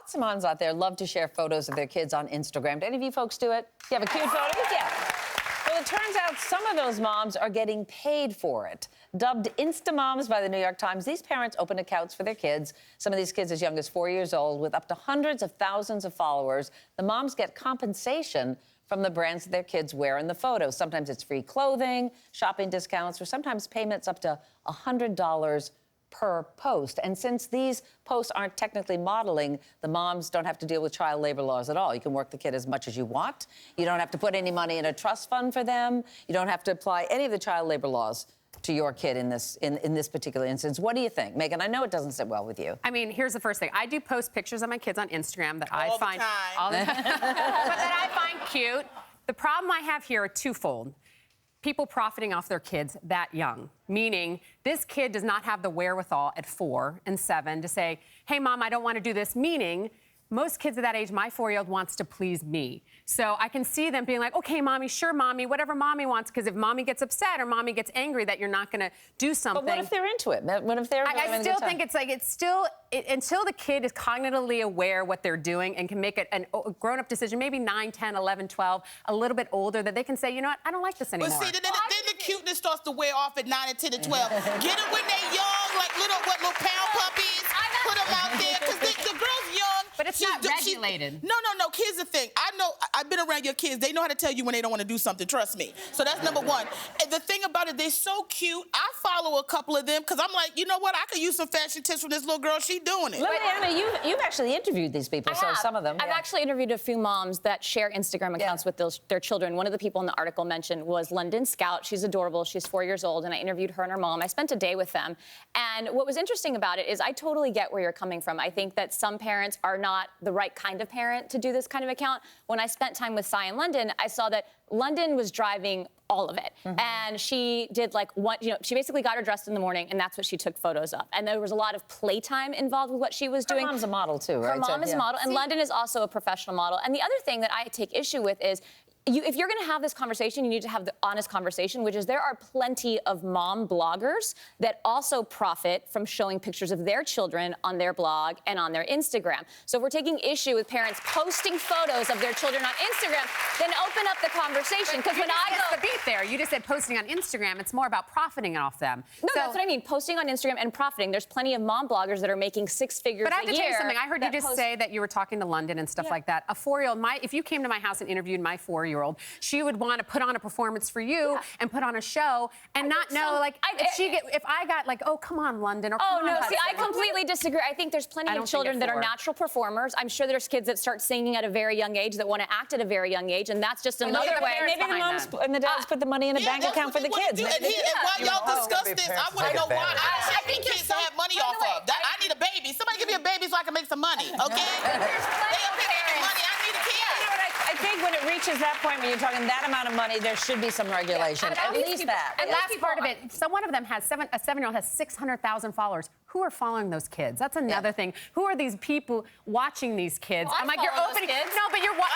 lots of moms out there love to share photos of their kids on Instagram. Do any of you folks do it? Do you have a cute photo? Yeah. Well, it turns out some of those moms are getting paid for it. Dubbed Instamoms by the New York Times, these parents open accounts for their kids, some of these kids as young as 4 years old, with up to hundreds of thousands of followers. The moms get compensation from the brands that their kids wear in the photos. Sometimes it's free clothing, shopping discounts, or sometimes payments up to $100 per post. And since these posts aren't technically modeling, the moms don't have to deal with child labor laws at all. You can work the kid as much as you want. You don't have to put any money in a trust fund for them. You don't have to apply any of the child labor laws to your kid in this particular instance. What do you think, Megan? I know it doesn't sit well with you. I mean, here's the first thing. I do post pictures of my kids on Instagram that I find all the time. but that I find cute. The problem I have here are twofold. People profiting off their kids that young, meaning this kid does not have the wherewithal at 4 and 7 to say, hey, Mom, I don't want to do this, meaning most kids at that age, my 4-year-old wants to please me. So I can see them being like, okay, Mommy, sure, Mommy, whatever Mommy wants, because if Mommy gets upset or Mommy gets angry that you're not going to do something. But what if they're into it? What if they're I still think it's like, until the kid is cognitively aware what they're doing and can make a grown-up decision, maybe 9, 10, 11, 12, a little bit older, that they can say, you know what, I don't like this anymore. But see, then the cuteness starts to wear off at 9 and 10 and 12. Get them when they're young, like little pound puppies. Put them out there, because the girl's young. But it's not regulated. No. Here's the thing. I've been around your kids. They know how to tell you when they don't want to do something. Trust me. So that's number one. And the thing about it, they're so cute. I follow a couple of them because I'm like, you know what? I could use some fashion tips from this little girl. She doing it. Liliana, you've actually interviewed these people, so some of them. I've actually interviewed a few moms that share Instagram accounts with their children. One of the people in the article mentioned was London Scout. She's adorable. She's 4 years old, and I interviewed her and her mom. I spent a day with them. And what was interesting about it is I totally get where you're coming from. I think that some parents are not the right kind of parent to do this kind of account. When I spent time with Cy in London, I saw that London was driving all of it. And she did she basically got her dressed in the morning, and that's what she took photos of. And there was a lot of playtime involved with what she was doing. Her mom's a model too, right? Her mom is a model, and London is also a professional model. And the other thing that I take issue with is if you're going to have this conversation, you need to have the honest conversation, which is there are plenty of mom bloggers that also profit from showing pictures of their children on their blog and on their Instagram. So if we're taking issue with parents posting photos of their children on Instagram, then open up the conversation. Because when I go... the beat there. You just said posting on Instagram. It's more about profiting off them. No, that's what I mean. Posting on Instagram and profiting. There's plenty of mom bloggers that are making 6 figures a year. But I have to tell you something. I heard you just say that you were talking to London and stuff like that. A 4-year-old, if you came to my house and interviewed my 4-year-old, she would want to put on a performance for you and put on a show and not know, if I got like, oh, come on, London, or come on, no, Hudson. see, I completely disagree. I think there's plenty of children that are natural performers. I'm sure there's kids that start singing at a very young age that want to act at a very young age, and that's just another way. Maybe the moms and the dads put the money in a bank account for the kids. And while y'all discuss this, I want to know why I think kids have money off of. I need a baby. Somebody give me a baby so I can make some money, okay? I think when it reaches that point when you're talking that amount of money, there should be some regulation. At least that. And last part of it, so one of them has a 7-year-old has 600,000 followers. Who are following those kids? That's another thing. Who are these people watching these kids? Well, I'm like, you're opening. No, but you're but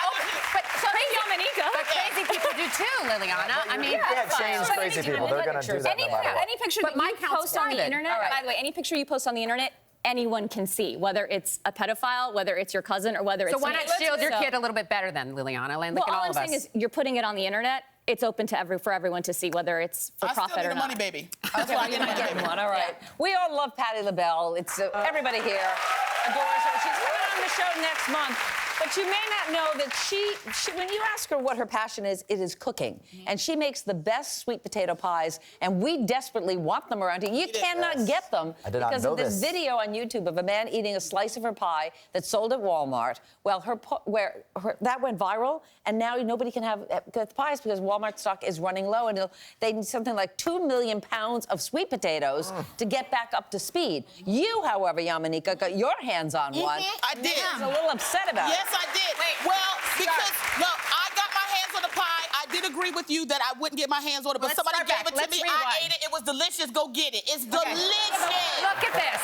crazy people do too, Liliana. I mean, Shane's crazy people. They're going to do that no matter what. Any picture that you post on the internet, by the way, any picture you post on the internet, anyone can see, whether it's a pedophile, whether it's your cousin, or whether it's... So why not shield your kid a little bit better then, Liliana? Well, all I'm saying is you're putting it on the internet. It's open to for everyone to see, whether it's for profit or not. Money, baby. Okay, well, you're not getting one. All right. We all love Patti LaBelle. It's everybody here adores her. She's coming on the show next month. But you may not know that she when you ask her what her passion is, it is cooking. And she makes the best sweet potato pies, and we desperately want them around here. You cannot get them because of this video on YouTube of a man eating a slice of her pie that's sold at Walmart. Well, that went viral, and now nobody can have the pies because Walmart stock is running low, and they need something like 2 million pounds of sweet potatoes to get back up to speed. You, however, Yamanika, got your hands on one. I did. I was a little upset about it. Yes, I did. Because I got my hands on the pie. I did agree with you that I wouldn't get my hands on it, but somebody gave it to me. I ate it. It was delicious. Go get it. It's delicious. Look at this.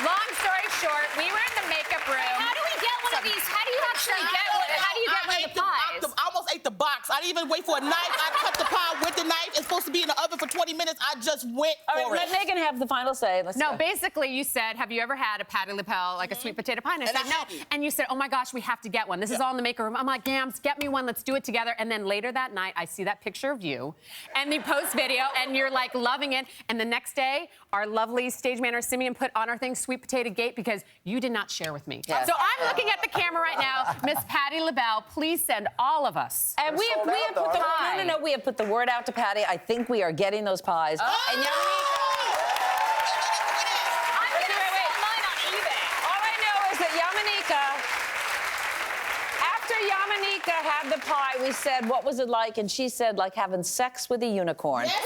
Long story short, we were in the makeup room. How do we get one of these? How do you actually get one? How do you get one of the pies? I almost ate the box. box. I didn't even wait for a knife. I cut the pie with the knife. It's supposed to be in the oven for 20 minutes. I just went All right, for it. let Megan have the final say. Let's No, go. basically you said, have you ever had a Patti LaBelle, like a sweet potato pie? And I And said, I no. hadn't. And you said, oh my gosh, we have to get one. This is all in the maker room. I'm like, Gams, get me one. Let's do it together. And then later that night, I see that picture of you and the post video, and you're like loving it. And the next day, our lovely stage manager Simeon put on our thing, Sweet Potato Gate, because you did not share with me. Yeah. So I'm looking at the camera right now. Miss Patti LaBelle, please send all of us. And we have sold put out, the though. no, we have put the word out to Patty. I think we are getting those pies. And Yamanika, I'm going to sell mine on eBay. all I know is that after Yamanika had the pie, we said, what was it like? And she said, like having sex with a unicorn. Yes,